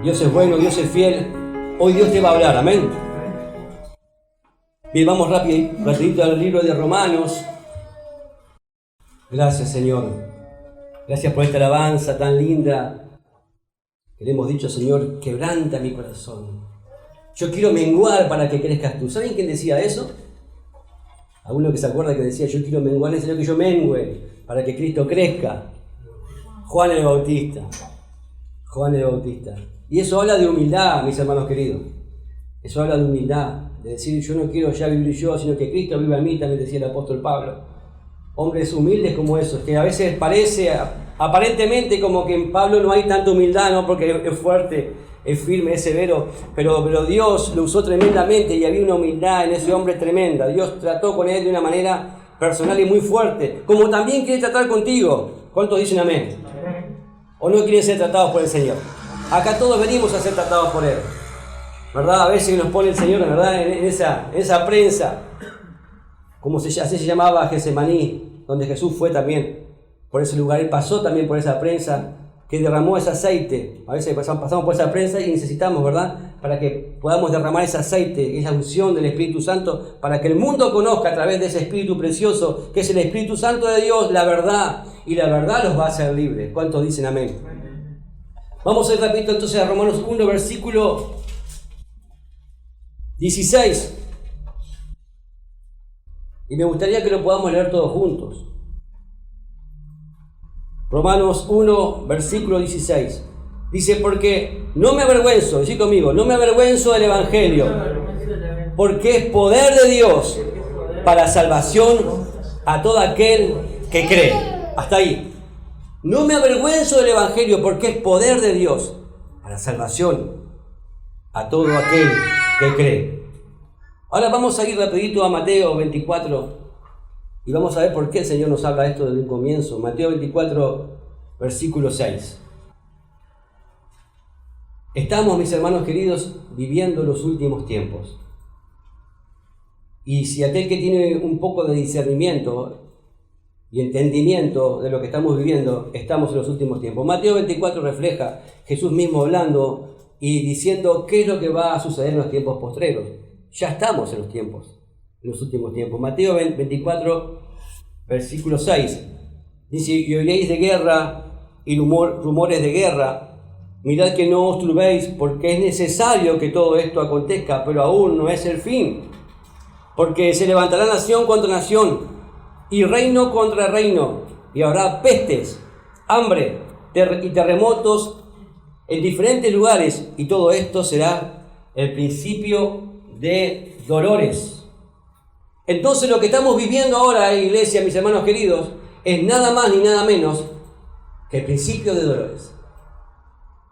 Dios es bueno, Dios es fiel. Hoy Dios te va a hablar, amén. Bien, vamos rapidito al libro de Romanos. Gracias, Señor. Gracias por esta alabanza tan linda. Que le hemos dicho, Señor, quebranta mi corazón. Yo quiero menguar para que crezcas tú. ¿Saben quién decía eso? Alguno que se acuerda que decía, yo quiero menguar, Señor, que yo mengüe para que Cristo crezca. Juan el Bautista. Juan el Bautista. Y eso habla de humildad, mis hermanos queridos. Eso habla de humildad. De decir, yo no quiero ya vivir yo, sino que Cristo viva en mí, también decía el apóstol Pablo. Hombres humildes como esos, que a veces parece, aparentemente como que en Pablo no hay tanta humildad, ¿no? Porque es fuerte, es firme, es severo, pero Dios lo usó tremendamente y había una humildad en ese hombre tremenda. Dios trató con él de una manera personal y muy fuerte, como también quiere tratar contigo. ¿Cuántos dicen amén? ¿O no quieren ser tratados por el Señor? Acá todos venimos a ser tratados por Él, ¿verdad? A veces nos pone el Señor, ¿verdad? En esa prensa, como así se llamaba Getsemaní, donde Jesús fue también por ese lugar. Él pasó también por esa prensa que derramó ese aceite. A veces pasamos por esa prensa y necesitamos, ¿verdad? Para que podamos derramar ese aceite, esa unción del Espíritu Santo, para que el mundo conozca a través de ese Espíritu precioso, que es el Espíritu Santo de Dios, la verdad. Y la verdad los va a hacer libres. ¿Cuántos dicen amén? Vamos a ir rapidito entonces a Romanos 1, versículo 16. Y me gustaría que lo podamos leer todos juntos. Romanos 1, versículo 16. Dice, porque no me avergüenzo, decí conmigo, no me avergüenzo del Evangelio, porque es poder de Dios para salvación a todo aquel que cree. Hasta ahí. No me avergüenzo del Evangelio porque es poder de Dios para salvación a todo aquel que cree. Ahora vamos a ir rapidito a Mateo 24 y vamos a ver por qué el Señor nos habla esto desde un comienzo. Mateo 24, versículo 6. Estamos, mis hermanos queridos, viviendo los últimos tiempos. Y si aquel que tiene un poco de discernimiento y entendimiento de lo que estamos viviendo, estamos en los últimos tiempos. Mateo 24 refleja Jesús mismo hablando y diciendo qué es lo que va a suceder en los tiempos postreros. Ya estamos en los últimos tiempos. Mateo 24, versículo 6. Dice, y oiréis de guerra y rumores de guerra. Mirad que no os turbéis, porque es necesario que todo esto acontezca, pero aún no es el fin. Porque se levantará nación contra nación, y reino contra reino, y habrá pestes, hambre y terremotos en diferentes lugares, y todo esto será el principio de dolores. Entonces lo que estamos viviendo ahora, iglesia, mis hermanos queridos, es nada más ni nada menos que el principio de dolores.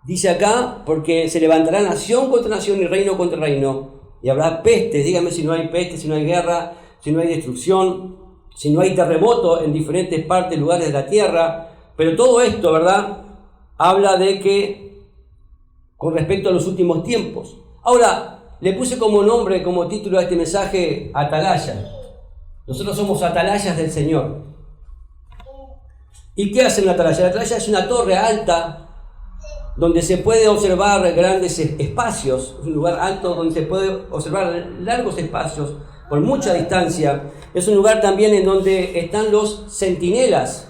Dice acá, porque se levantará nación contra nación y reino contra reino, y habrá pestes. Dígame si no hay pestes, si no hay guerra, si no hay destrucción, si no hay terremoto en diferentes partes, lugares de la tierra. Pero todo esto, ¿verdad?, habla de que con respecto a los últimos tiempos. Ahora, le puse como nombre, como título a este mensaje, Atalaya. Nosotros somos atalayas del Señor. ¿Y qué hace una atalaya? La atalaya es una torre alta donde se puede observar grandes espacios. Es un lugar alto donde se puede observar largos espacios por mucha distancia. Es un lugar también en donde están los centinelas.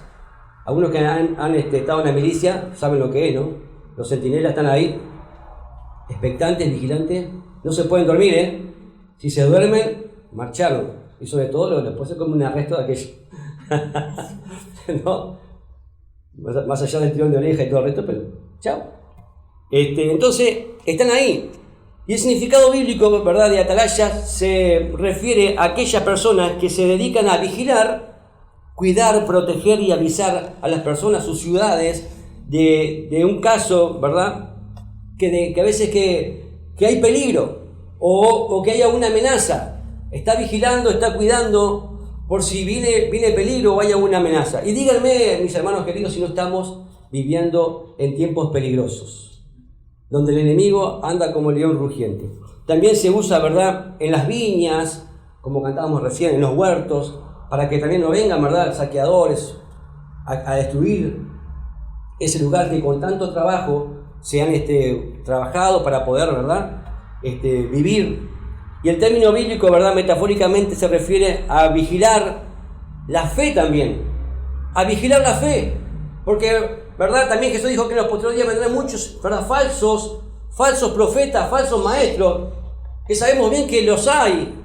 Algunos que han estado en la milicia saben lo que es, ¿no? Los centinelas están ahí, expectantes, vigilantes. No se pueden dormir, ¿eh? Si se duermen, marcharon. Y sobre todo les puede ser como un arresto de aquello. ¿No? Más allá del tirón de oreja y todo el resto, pero chao. Entonces, están ahí. Y el significado bíblico, ¿verdad?, de atalaya se refiere a aquellas personas que se dedican a vigilar, cuidar, proteger y avisar a las personas, sus ciudades, de un caso, ¿verdad?, que a veces que hay peligro o que haya una amenaza. Está vigilando, está cuidando por si viene peligro o haya una amenaza. Y díganme, mis hermanos queridos, si no estamos viviendo en tiempos peligrosos, donde el enemigo anda como león rugiente. También se usa, ¿verdad?, en las viñas, como cantábamos recién, en los huertos, para que también no vengan, ¿verdad?, saqueadores a destruir ese lugar que con tanto trabajo se han trabajado para poder, ¿verdad? Vivir. Y el término bíblico, ¿verdad? Metafóricamente se refiere a vigilar la fe también. A vigilar la fe. Porque, ¿verdad? También Jesús dijo que en los posteriores días vendrán muchos, ¿verdad? Falsos profetas, falsos maestros, que sabemos bien que los hay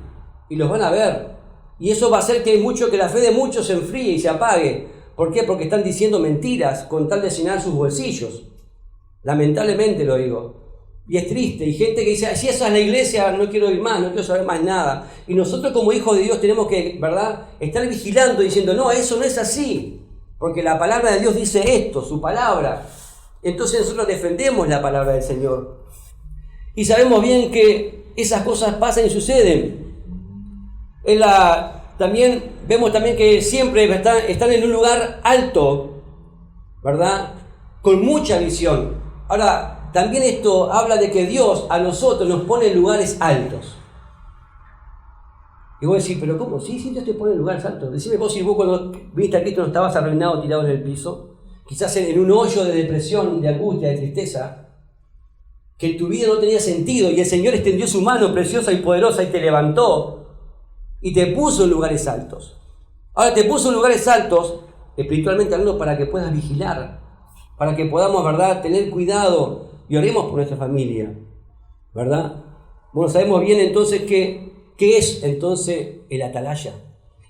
y los van a ver. Y eso va a hacer que la fe de muchos se enfríe y se apague. ¿Por qué? Porque están diciendo mentiras con tal de llenar sus bolsillos. Lamentablemente lo digo. Y es triste. Y gente que dice, si esa es la iglesia, no quiero ir más, no quiero saber más nada. Y nosotros como hijos de Dios tenemos que, ¿verdad?, estar vigilando diciendo, no, eso no es así. Porque la palabra de Dios dice esto, su palabra. Entonces nosotros defendemos la palabra del Señor. Y sabemos bien que esas cosas pasan y suceden. Vemos también que siempre están en un lugar alto, ¿verdad? Con mucha visión. Ahora, también esto habla de que Dios a nosotros nos pone en lugares altos. Y vos decís, ¿pero cómo? Sí, Dios te pone en lugares altos. Decime vos, si vos cuando viniste a Cristo no estabas arruinado, tirado en el piso, quizás en un hoyo de depresión, de angustia, de tristeza, que tu vida no tenía sentido y el Señor extendió su mano preciosa y poderosa y te levantó y te puso en lugares altos. Ahora te puso en lugares altos, espiritualmente hablando, para que puedas vigilar, para que podamos, ¿verdad?, tener cuidado y oremos por nuestra familia, ¿verdad? Bueno, sabemos bien entonces ¿qué es entonces el atalaya?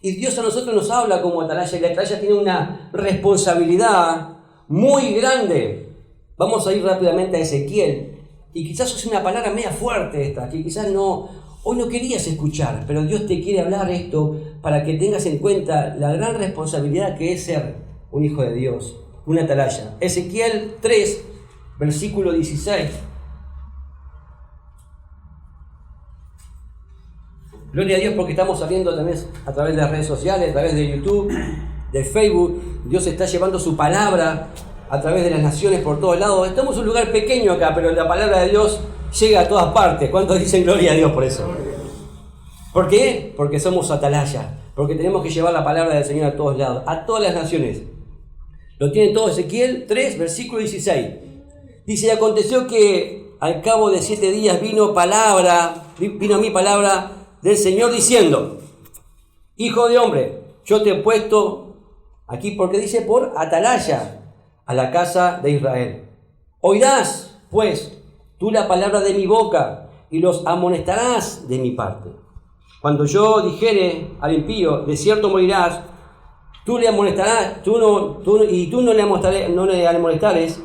Y Dios a nosotros nos habla como atalaya, y la atalaya tiene una responsabilidad muy grande. Vamos a ir rápidamente a Ezequiel, y quizás es una palabra media fuerte esta, que quizás hoy no querías escuchar, pero Dios te quiere hablar esto para que tengas en cuenta la gran responsabilidad que es ser un hijo de Dios, una atalaya. Ezequiel 3, versículo 16. Gloria a Dios porque estamos saliendo también a través de las redes sociales, a través de YouTube, de Facebook. Dios está llevando su palabra a través de las naciones por todos lados. Estamos en un lugar pequeño acá, pero la palabra de Dios llega a todas partes. ¿Cuántos dicen gloria a Dios por eso? ¿Por qué? Porque somos atalaya, porque tenemos que llevar la palabra del Señor a todos lados, a todas las naciones. Lo tienen todo Ezequiel 3, versículo 16. Dice, y aconteció que al cabo de 7 días vino a mí palabra del Señor diciendo, hijo de hombre, yo te he puesto aquí, porque dice por atalaya, a la casa de Israel. Oirás, pues, tú la palabra de mi boca y los amonestarás de mi parte. Cuando yo dijere al impío, de cierto morirás, tú le amonestarás, tú no le amonestares,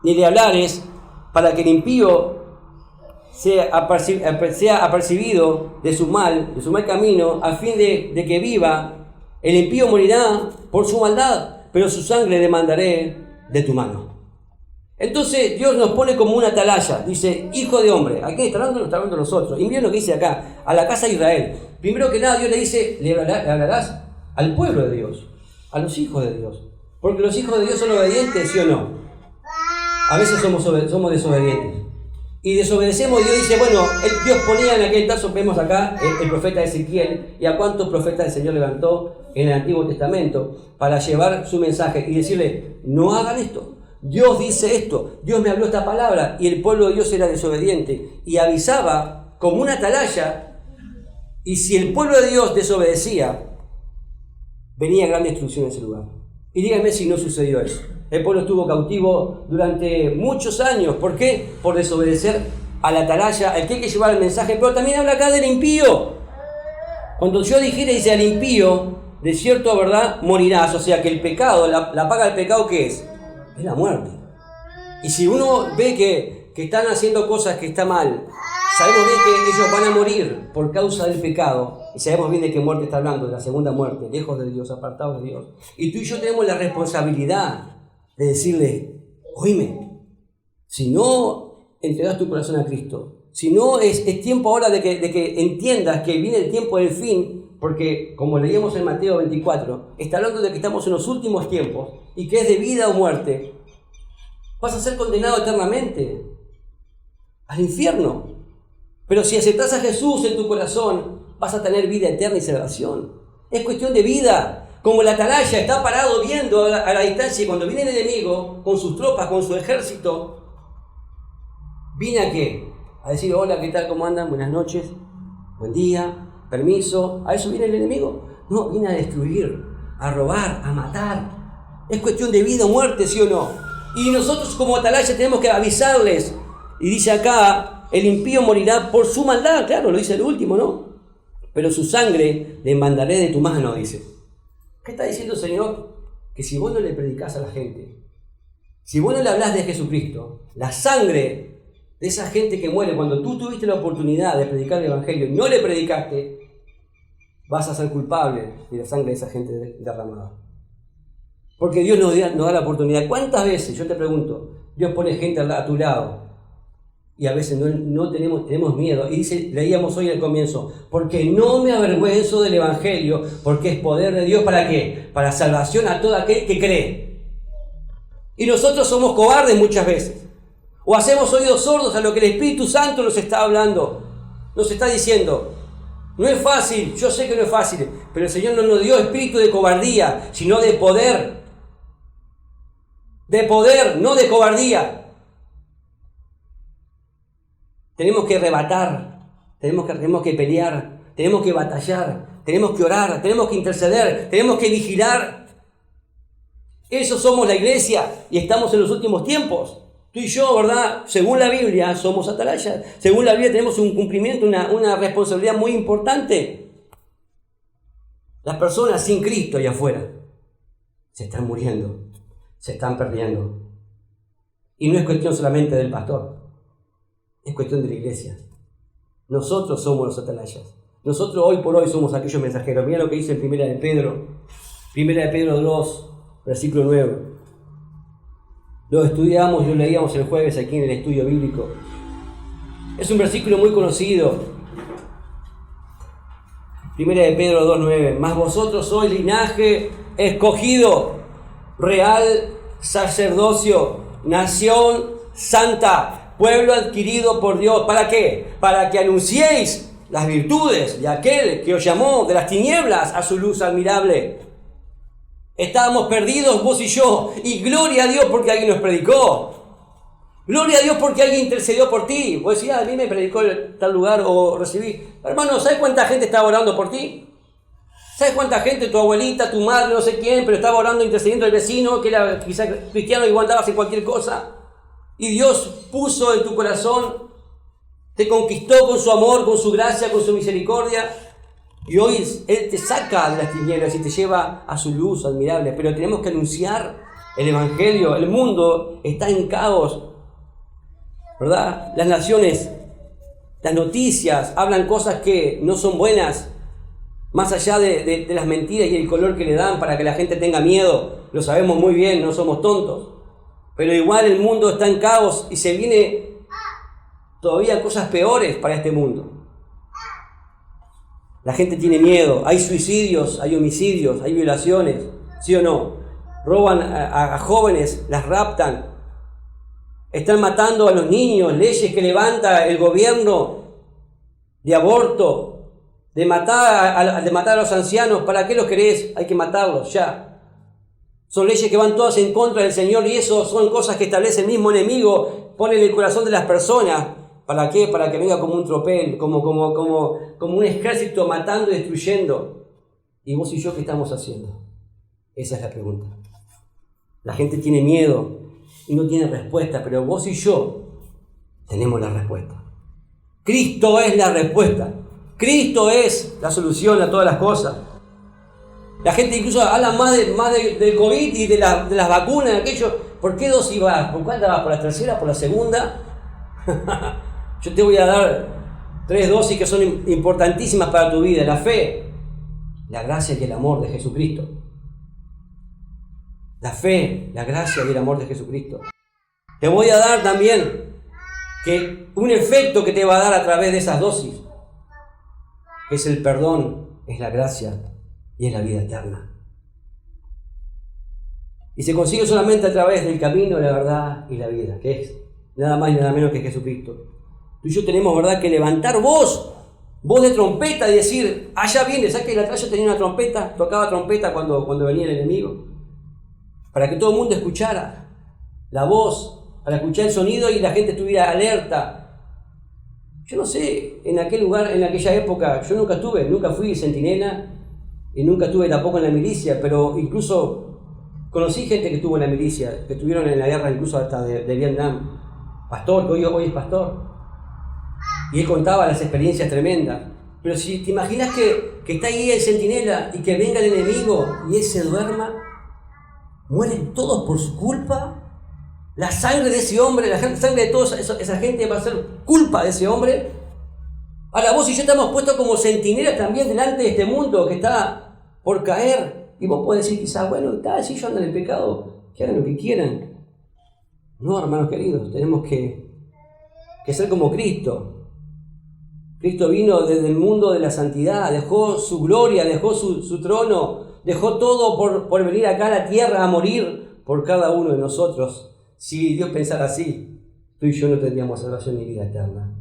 ni le hablares, para que el impío sea apercibido de su mal camino, a fin de que viva. El impío morirá por su maldad, pero su sangre demandaré de tu mano. Entonces Dios nos pone como una atalaya, dice, hijo de hombre. ¿A quién está hablando? Lo está hablando nosotros. Y miren lo que dice acá, a la casa de Israel. Primero que nada Dios le dice, le hablarás al pueblo de Dios, a los hijos de Dios. Porque los hijos de Dios son obedientes, ¿sí o no? A veces somos desobedientes. Y desobedecemos, y Dios dice, bueno, Dios ponía en aquel caso, vemos acá el profeta Ezequiel, y a cuántos profetas el Señor levantó en el Antiguo Testamento para llevar su mensaje y decirle, no hagan esto, Dios dice esto, Dios me habló esta palabra, y el pueblo de Dios era desobediente, y avisaba como una atalaya, y si el pueblo de Dios desobedecía, venía gran destrucción en ese lugar. Y díganme si no sucedió eso. El pueblo estuvo cautivo durante muchos años. ¿Por qué? Por desobedecer a la atalaya, al que hay que llevar el mensaje. Pero también habla acá del impío. Cuando yo dijere, dice al impío, de cierto, ¿verdad?, morirás. O sea que el pecado, la paga del pecado, ¿qué es? Es la muerte. Y si uno ve que están haciendo cosas que está mal, sabemos bien que ellos van a morir por causa del pecado. Y sabemos bien de qué muerte está hablando, de la segunda muerte, lejos de Dios, apartados de Dios. Y tú y yo tenemos la responsabilidad de decirle, oíme, si no entregas tu corazón a Cristo, si no es tiempo ahora de que entiendas que viene el tiempo del fin, porque como leíamos en Mateo 24, está hablando de que estamos en los últimos tiempos y que es de vida o muerte, vas a ser condenado eternamente al infierno. Pero si aceptas a Jesús en tu corazón, vas a tener vida eterna y salvación. Es cuestión de vida. Como la atalaya está parado viendo a la distancia, y cuando viene el enemigo con sus tropas, con su ejército, ¿Vine a qué? A decir, hola, ¿qué tal? ¿Cómo andan? Buenas noches, buen día, permiso. ¿A eso viene el enemigo? No, viene a destruir, a robar, a matar. Es cuestión de vida o muerte, ¿sí o no? Y nosotros como atalaya tenemos que avisarles. Y dice acá, el impío morirá por su maldad. Claro, lo dice el último, ¿no? Pero su sangre le mandaré de tu mano, dice. ¿Qué está diciendo el Señor? Que si vos no le predicás a la gente, si vos no le hablás de Jesucristo, la sangre de esa gente que muere, cuando tú tuviste la oportunidad de predicar el Evangelio y no le predicaste, vas a ser culpable de la sangre de esa gente derramada. Porque Dios nos da la oportunidad. ¿Cuántas veces, yo te pregunto, Dios pone gente a tu lado y a veces no tenemos miedo? Y dice, leíamos hoy al comienzo, porque no me avergüenzo del Evangelio, porque es poder de Dios. ¿Para qué? Para salvación a todo aquel que cree. Y nosotros somos cobardes muchas veces. O hacemos oídos sordos a lo que el Espíritu Santo nos está hablando, nos está diciendo. No es fácil, yo sé que no es fácil, pero el Señor no nos dio espíritu de cobardía, sino de poder. De poder, no de cobardía. Tenemos que arrebatar, tenemos que pelear, tenemos que batallar, tenemos que orar, tenemos que interceder, tenemos que vigilar. Eso somos la iglesia y estamos en los últimos tiempos. Tú y yo, ¿verdad? Según la Biblia, somos atalayas. Según la Biblia tenemos un cumplimiento, una responsabilidad muy importante. Las personas sin Cristo allá afuera se están muriendo, se están perdiendo. Y no es cuestión solamente del pastor, es cuestión de la iglesia. Nosotros somos los atalayas. Nosotros hoy por hoy somos aquellos mensajeros. Mira lo que dice en 1 de Pedro. 1 de Pedro 2, versículo 9. Lo estudiamos y lo leíamos el jueves aquí en el estudio bíblico. Es un versículo muy conocido. 1 de Pedro 2:9. Mas vosotros sois linaje escogido, real sacerdocio, nación santa, pueblo adquirido por Dios. ¿Para qué? Para que anunciéis las virtudes de aquel que os llamó de las tinieblas a su luz admirable. Estábamos perdidos vos y yo, y gloria a Dios porque alguien nos predicó. Gloria a Dios porque alguien intercedió por ti. Vos decís, a mí me predicó en tal lugar o recibí. Hermano, ¿sabes cuánta gente estaba orando por ti? ¿Sabes cuánta gente, tu abuelita, tu madre, no sé quién, pero estaba orando, intercediendo al vecino, que era quizás cristiano y vos andabas en cualquier cosa? Y Dios puso en tu corazón, te conquistó con su amor, con su gracia, con su misericordia. Y hoy Él te saca de las tinieblas y te lleva a su luz admirable. Pero tenemos que anunciar el Evangelio. El mundo está en caos, ¿verdad? Las naciones, las noticias hablan cosas que no son buenas, más allá de las mentiras y el color que le dan para que la gente tenga miedo. Lo sabemos muy bien, no somos tontos. Pero igual el mundo está en caos y se viene todavía cosas peores para este mundo. La gente tiene miedo, hay suicidios, hay homicidios, hay violaciones, ¿sí o no? Roban a jóvenes, las raptan, están matando a los niños, leyes que levanta el gobierno de aborto, de matar a los ancianos. ¿Para qué los querés? Hay que matarlos ya. Son leyes que van todas en contra del Señor y eso son cosas que establece el mismo enemigo, pone en el corazón de las personas. ¿Para qué? Para que venga como un tropel, como un ejército matando y destruyendo. ¿Y vos y yo qué estamos haciendo? Esa es la pregunta. La gente tiene miedo y no tiene respuesta, pero vos y yo tenemos la respuesta. Cristo es la respuesta. Cristo es la solución a todas las cosas. La gente incluso habla más del COVID y de las vacunas, de aquello. ¿Por qué dosis vas? ¿Por cuánta vas? ¿Por la tercera? ¿Por la segunda? Yo te voy a dar 3 dosis que son importantísimas para tu vida. La fe, la gracia y el amor de Jesucristo. La fe, la gracia y el amor de Jesucristo. Te voy a dar también un efecto que te va a dar a través de esas dosis, que es el perdón, es la gracia y es la vida eterna. Y se consigue solamente a través del camino, la verdad y la vida, que es nada más y nada menos que Jesucristo. Tú y yo tenemos, ¿verdad?, que levantar voz de trompeta y decir, allá viene. ¿Sabes que atrás yo tenía una trompeta? Tocaba trompeta cuando venía el enemigo, para que todo el mundo escuchara la voz para escuchar el sonido y la gente estuviera alerta. Yo no sé, en aquel lugar, en aquella época, yo nunca fui centinela y nunca estuve tampoco en la milicia, pero incluso conocí gente que estuvo en la milicia, que estuvieron en la guerra incluso hasta de Vietnam. Pastor, que hoy es pastor. Y él contaba las experiencias tremendas. Pero si te imaginas que está ahí el centinela y que venga el enemigo y él se duerma, mueren todos por su culpa. La sangre de ese hombre, la sangre de toda esa gente va a ser culpa de ese hombre. Ahora vos y yo estamos puestos como centinelas también delante de este mundo que está por caer. Y vos podés decir quizás, bueno, si yo ando en el pecado, que hagan lo que quieran. No, hermanos queridos, tenemos que ser como Cristo. Cristo vino desde el mundo de la santidad, dejó su gloria, dejó su trono, dejó todo por venir acá a la tierra a morir por cada uno de nosotros. Si Dios pensara así, tú y yo no tendríamos salvación ni vida eterna.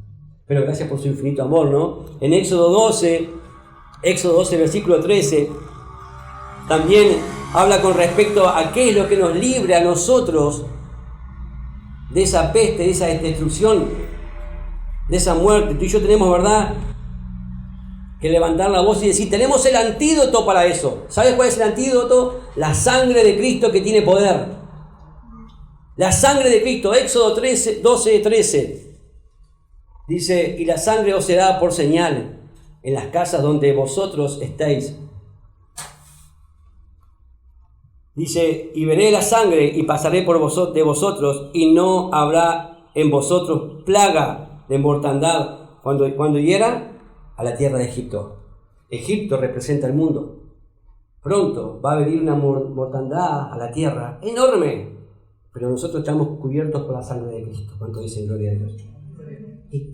Pero gracias por su infinito amor, ¿no? En Éxodo 12, versículo 13, también habla con respecto a qué es lo que nos libre a nosotros de esa peste, de esa destrucción, de esa muerte. Tú y yo tenemos, ¿verdad?, que levantar la voz y decir, tenemos el antídoto para eso. ¿Sabes cuál es el antídoto? La sangre de Cristo que tiene poder. La sangre de Cristo, Éxodo 12:13. Dice, y la sangre os será por señal en las casas donde vosotros estéis. Dice, y veré la sangre y pasaré de vosotros, y no habrá en vosotros plaga de mortandad cuando hiera a la tierra de Egipto. Egipto representa el mundo. Pronto va a venir una mortandad a la tierra enorme, pero nosotros estamos cubiertos por la sangre de Cristo. ¿Cuánto dicen gloria a Dios? Y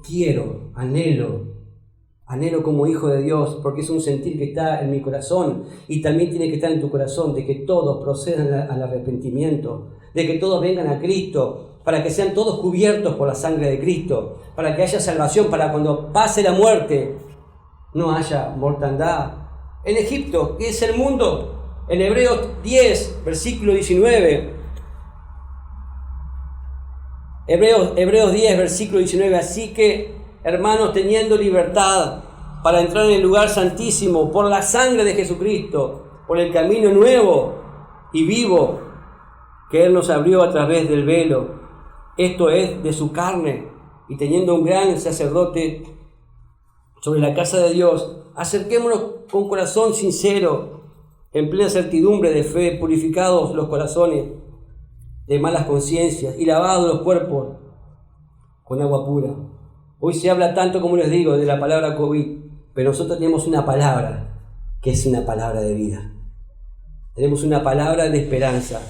anhelo como hijo de Dios, porque es un sentir que está en mi corazón y también tiene que estar en tu corazón, de que todos procedan al arrepentimiento, de que todos vengan a Cristo, para que sean todos cubiertos por la sangre de Cristo, para que haya salvación, para cuando pase la muerte no haya mortandad. En Egipto, que es el mundo, en Hebreos 10, versículo 19, Hebreos 10, versículo 19, así que, hermanos, teniendo libertad para entrar en el lugar santísimo por la sangre de Jesucristo, por el camino nuevo y vivo que Él nos abrió a través del velo, esto es, de su carne, y teniendo un gran sacerdote sobre la casa de Dios, acerquémonos con corazón sincero, en plena certidumbre de fe, purificados los corazones de malas conciencias y lavados los cuerpos con agua pura. Hoy se habla tanto, como les digo, de la palabra COVID, pero nosotros tenemos una palabra que es una palabra de vida. Tenemos una palabra de esperanza.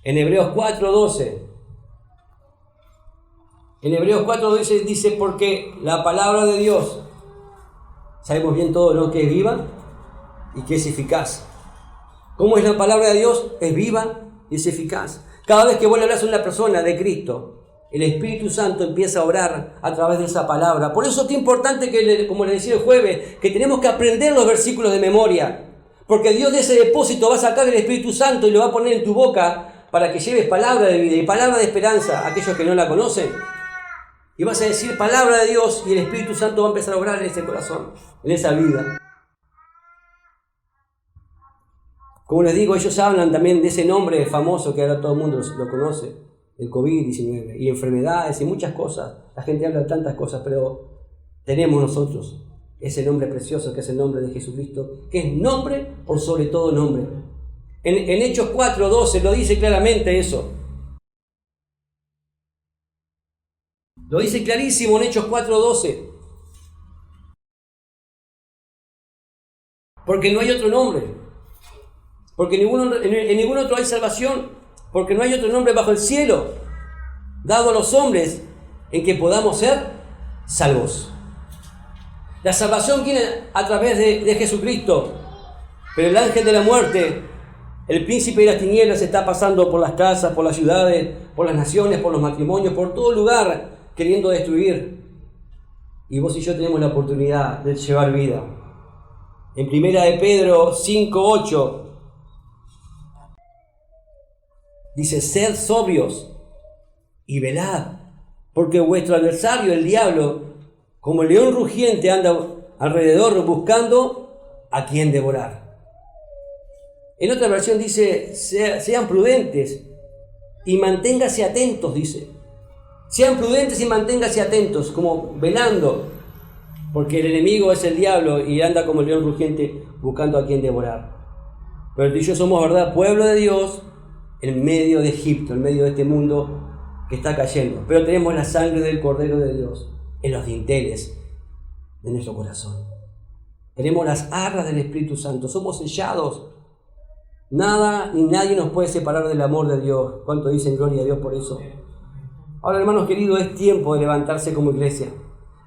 En Hebreos 4:12, dice, porque la palabra de Dios, sabemos bien todo lo que es viva y que es eficaz. ¿Cómo es la palabra de Dios? Es viva y es eficaz. Cada vez que vos le hablas a una persona de Cristo, el Espíritu Santo empieza a orar a través de esa palabra. Por eso es importante que, como les decía el jueves, que tenemos que aprender los versículos de memoria. Porque Dios de ese depósito va a sacar el Espíritu Santo y lo va a poner en tu boca para que lleves palabra de vida y palabra de esperanza a aquellos que no la conocen. Y vas a decir palabra de Dios y el Espíritu Santo va a empezar a obrar en ese corazón, en esa vida. Como les digo, ellos hablan también de ese nombre famoso que ahora todo el mundo lo conoce, el COVID-19, y enfermedades y muchas cosas. La gente habla de tantas cosas, pero tenemos nosotros ese nombre precioso que es el nombre de Jesucristo, que es nombre por sobre todo nombre. En Hechos 4:12 lo dice claramente eso. Lo dice clarísimo en Hechos 4:12. Porque no hay otro nombre. Porque en ningún otro hay salvación. Porque no hay otro nombre bajo el cielo dado a los hombres en que podamos ser salvos. La salvación viene a través de Jesucristo. Pero el ángel de la muerte, el príncipe de las tinieblas, está pasando por las casas, por las ciudades, por las naciones, por los matrimonios, por todo lugar, queriendo destruir. Y vos y yo tenemos la oportunidad de llevar vida. En 1 de Pedro 5:8 dice, sed sobrios y velad, porque vuestro adversario, el diablo, como león rugiente, anda alrededor buscando a quien devorar. En otra versión dice, sean prudentes y manténgase atentos, dice. Sean prudentes y manténgase atentos, como velando, porque el enemigo es el diablo y anda como el león rugiente buscando a quien devorar. Pero tú y yo somos, ¿verdad?, pueblo de Dios en medio de Egipto, en medio de este mundo que está cayendo. Pero tenemos la sangre del Cordero de Dios en los dinteles de nuestro corazón. Tenemos las arras del Espíritu Santo. Somos sellados. Nada ni nadie nos puede separar del amor de Dios. ¿Cuánto dicen gloria a Dios por eso? Ahora, hermanos queridos, es tiempo de levantarse como iglesia.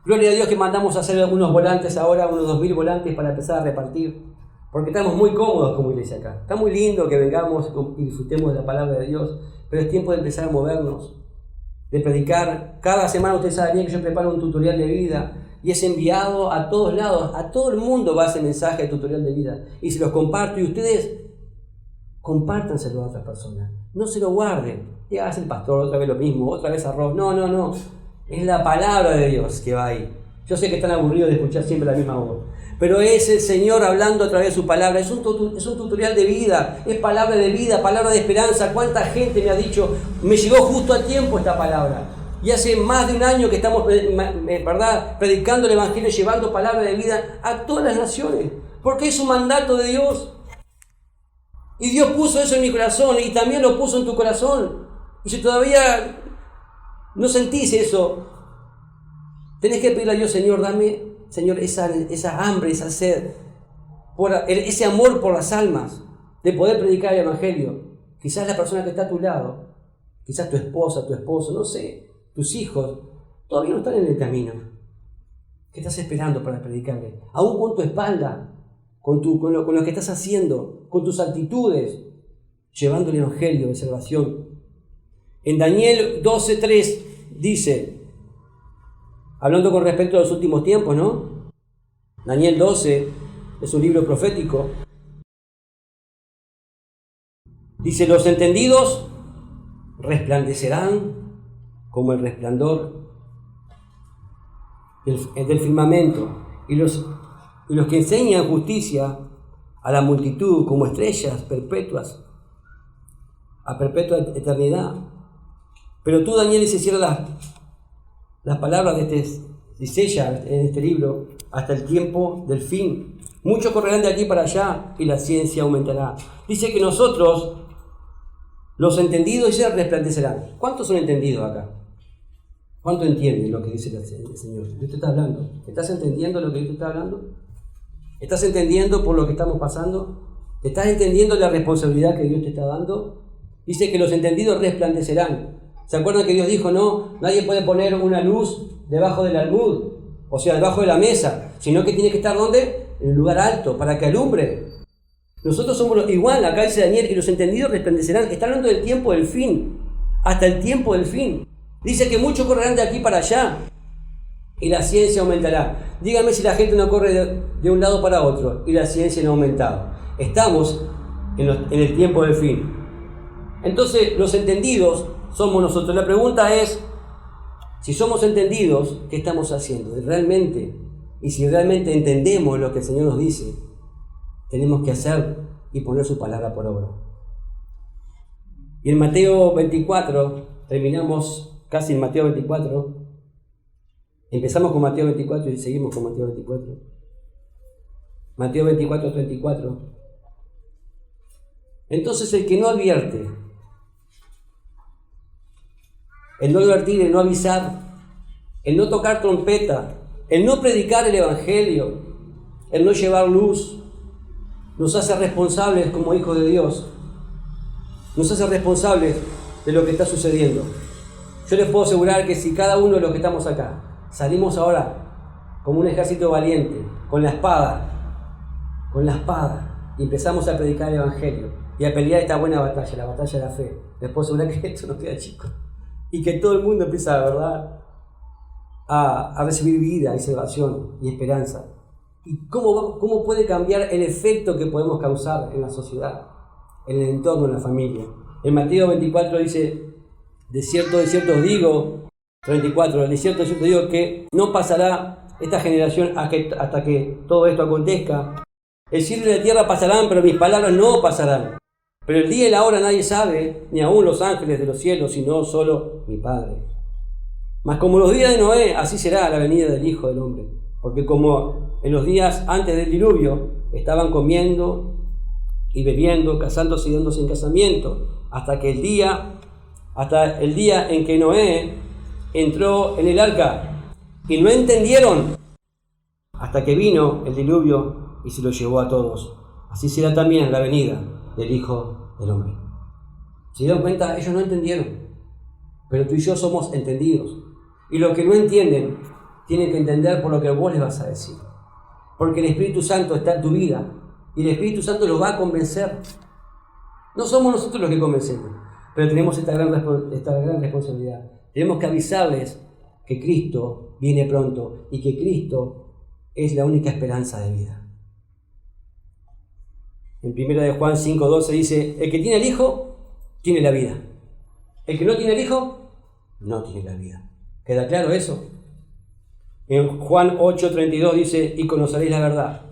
Gloria a Dios que mandamos a hacer algunos volantes ahora, unos 2000 volantes para empezar a repartir. Porque estamos muy cómodos como iglesia acá. Está muy lindo que vengamos y disfrutemos de la palabra de Dios. Pero es tiempo de empezar a movernos. De predicar. Cada semana ustedes saben bien que yo preparo un tutorial de vida. Y es enviado a todos lados. A todo el mundo va ese mensaje de tutorial de vida. Y se los comparto. Y ustedes compártanselo a otras personas. No se lo guarden. Y hagas el pastor otra vez lo mismo. Otra vez arroz. No. Es la palabra de Dios que va ahí. Yo sé que están aburridos de escuchar siempre la misma voz. Pero es el Señor hablando a través de su palabra. Es un tutorial de vida. Es palabra de vida, palabra de esperanza. ¿Cuánta gente me ha dicho, me llegó justo a tiempo esta palabra? Y hace más de un año que estamos, ¿verdad?, predicando el Evangelio, llevando palabra de vida a todas las naciones. Porque es un mandato de Dios. Y Dios puso eso en mi corazón y también lo puso en tu corazón. Y si todavía no sentís eso, tenés que pedirle a Dios, Señor, dame, Señor, esa hambre, esa sed, ese amor por las almas, de poder predicar el Evangelio. Quizás la persona que está a tu lado, quizás tu esposa, tu esposo, no sé, tus hijos, todavía no están en el camino. ¿Qué estás esperando para predicarle? Aún con tu espalda, con lo que estás haciendo, con tus actitudes, llevando el Evangelio de salvación. En Daniel 12:3 dice, hablando con respecto a los últimos tiempos, ¿no? Daniel 12 es un libro profético. Dice, los entendidos resplandecerán como el resplandor del firmamento, y los que enseñan justicia a la multitud como estrellas perpetuas, a perpetua eternidad. Pero tú, Daniel, dice, cierra las palabras y sella en este libro hasta el tiempo del fin. Muchos correrán de aquí para allá y la ciencia aumentará. Dice que nosotros, los entendidos, ya resplandecerán. ¿Cuántos son entendidos acá? ¿Cuánto entienden lo que dice el Señor? Dios te está hablando. ¿Estás entendiendo lo que Dios te está hablando? ¿Estás entendiendo por lo que estamos pasando? ¿Estás entendiendo la responsabilidad que Dios te está dando? Dice que los entendidos resplandecerán. ¿Se acuerdan que Dios dijo, no, nadie puede poner una luz debajo del almud, o sea, debajo de la mesa, sino que tiene que estar ¿dónde? En un lugar alto, para que alumbre? Nosotros somos igual, acá dice Daniel, y los entendidos resplandecerán. Está hablando del tiempo del fin, hasta el tiempo del fin. Dice que muchos correrán de aquí para allá y la ciencia aumentará. Díganme si la gente no corre de un lado para otro y la ciencia no ha aumentado. Estamos en el tiempo del fin. Entonces, los entendidos somos nosotros. La pregunta es, si somos entendidos, ¿qué estamos haciendo? Realmente, y si realmente entendemos lo que el Señor nos dice, tenemos que hacer y poner su palabra por obra. Y en Mateo 24, terminamos casi en Mateo 24, empezamos con Mateo 24 y seguimos con Mateo 24. Mateo 24, 34. Entonces el que no advierte, el no advertir, el no avisar, el no tocar trompeta, el no predicar el Evangelio, el no llevar luz, nos hace responsables como hijos de Dios, nos hace responsables de lo que está sucediendo. Yo les puedo asegurar que si cada uno de los que estamos acá salimos ahora como un ejército valiente, con la espada, y empezamos a predicar el Evangelio y a pelear esta buena batalla, la batalla de la fe, les puedo asegurar que esto no queda chico. Y que todo el mundo empieza, ¿verdad?, a recibir vida y salvación y esperanza. ¿Y cómo puede cambiar el efecto que podemos causar en la sociedad, en el entorno, en la familia? En Mateo 24 dice, de cierto os digo, 34, de cierto os digo que no pasará esta generación hasta que todo esto acontezca. El cielo y la tierra pasarán, pero mis palabras no pasarán. Pero el día y la hora nadie sabe, ni aun los ángeles de los cielos, sino solo mi Padre. Mas como los días de Noé, así será la venida del Hijo del Hombre. Porque como en los días antes del diluvio estaban comiendo y bebiendo, casándose y dándose en casamiento, hasta el día en que Noé entró en el arca, y no entendieron hasta que vino el diluvio y se lo llevó a todos. Así será también la venida del Hijo del Hombre. ¿Se dieron cuenta? Ellos no entendieron, pero tú y yo somos entendidos. Y los que no entienden tienen que entender por lo que vos les vas a decir. Porque el Espíritu Santo está en tu vida y el Espíritu Santo los va a convencer. No somos nosotros los que convencemos, pero tenemos esta gran responsabilidad. Tenemos que avisarles que Cristo viene pronto y que Cristo es la única esperanza de vida. En 1 de Juan 5:12 dice: el que tiene el Hijo, tiene la vida. El que no tiene el Hijo, no tiene la vida. ¿Queda claro eso? En Juan 8:32 dice: y conoceréis la verdad,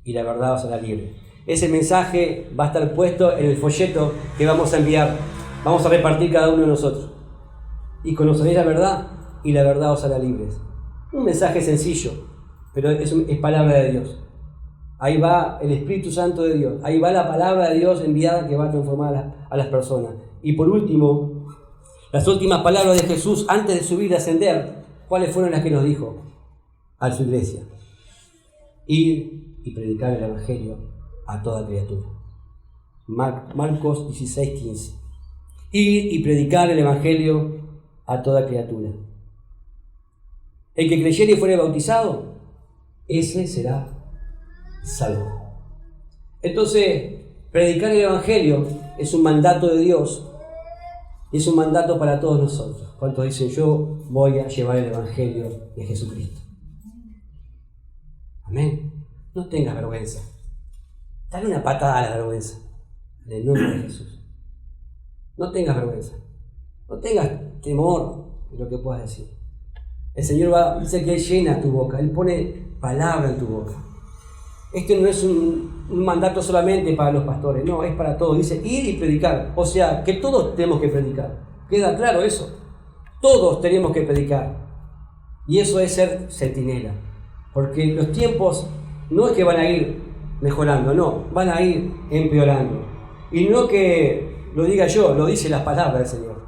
y la verdad os hará libre. Ese mensaje va a estar puesto en el folleto que vamos a enviar. Vamos a repartir cada uno de nosotros. Y conoceréis la verdad, y la verdad os hará libres. Un mensaje sencillo, pero es palabra de Dios. Ahí va el Espíritu Santo de Dios. Ahí va la palabra de Dios enviada que va a transformar a las personas. Y por último, las últimas palabras de Jesús antes de subir y ascender, ¿cuáles fueron las que nos dijo a su iglesia? Ir y predicar el Evangelio a toda criatura. Marcos 16:15. Ir y predicar el Evangelio a toda criatura. El que creyere y fuere bautizado, ese será salvo. Entonces, predicar el Evangelio es un mandato de Dios y es un mandato para todos nosotros. ¿Cuántos dicen: yo voy a llevar el Evangelio de Jesucristo? Amén. No tengas vergüenza. Dale una patada a la vergüenza en el nombre de Jesús. No tengas vergüenza. No tengas temor de lo que puedas decir. El Señor dice que Él llena tu boca. Él pone palabra en tu boca. Este no es un mandato solamente para los pastores. No, es para todos. Dice ir y predicar. O sea, que todos tenemos que predicar. ¿Queda claro eso? Todos tenemos que predicar. Y eso es ser centinela. Porque los tiempos no es que van a ir mejorando, no, van a ir empeorando. Y no que lo diga yo, lo dice la palabra del Señor.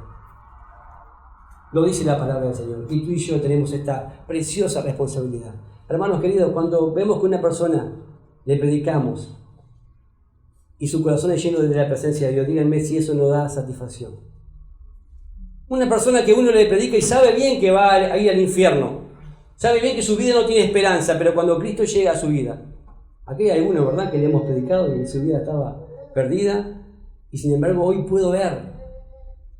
Lo dice la palabra del Señor. Y tú y yo tenemos esta preciosa responsabilidad. Hermanos queridos, cuando vemos que una persona le predicamos y su corazón es lleno de la presencia de Dios, díganme si eso no da satisfacción. Una persona que uno le predica y sabe bien que va a ir al infierno, sabe bien que su vida no tiene esperanza, pero cuando Cristo llega a su vida, aquí hay algunos, ¿verdad?, que le hemos predicado y su vida estaba perdida, y sin embargo hoy puedo ver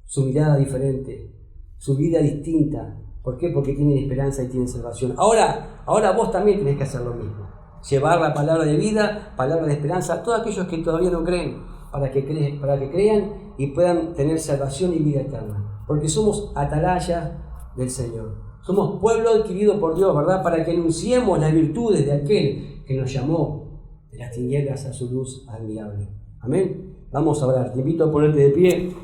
su mirada diferente, su vida distinta. ¿Por qué? Porque tienen esperanza y tienen salvación. Ahora vos también tenés que hacer lo mismo. Llevar la palabra de vida, palabra de esperanza a todos aquellos que todavía no creen, para que crean y puedan tener salvación y vida eterna. Porque somos atalaya del Señor. Somos pueblo adquirido por Dios, ¿verdad? Para que anunciemos las virtudes de aquel que nos llamó de las tinieblas a su luz admirable. Amén. Vamos a orar. Te invito a ponerte de pie.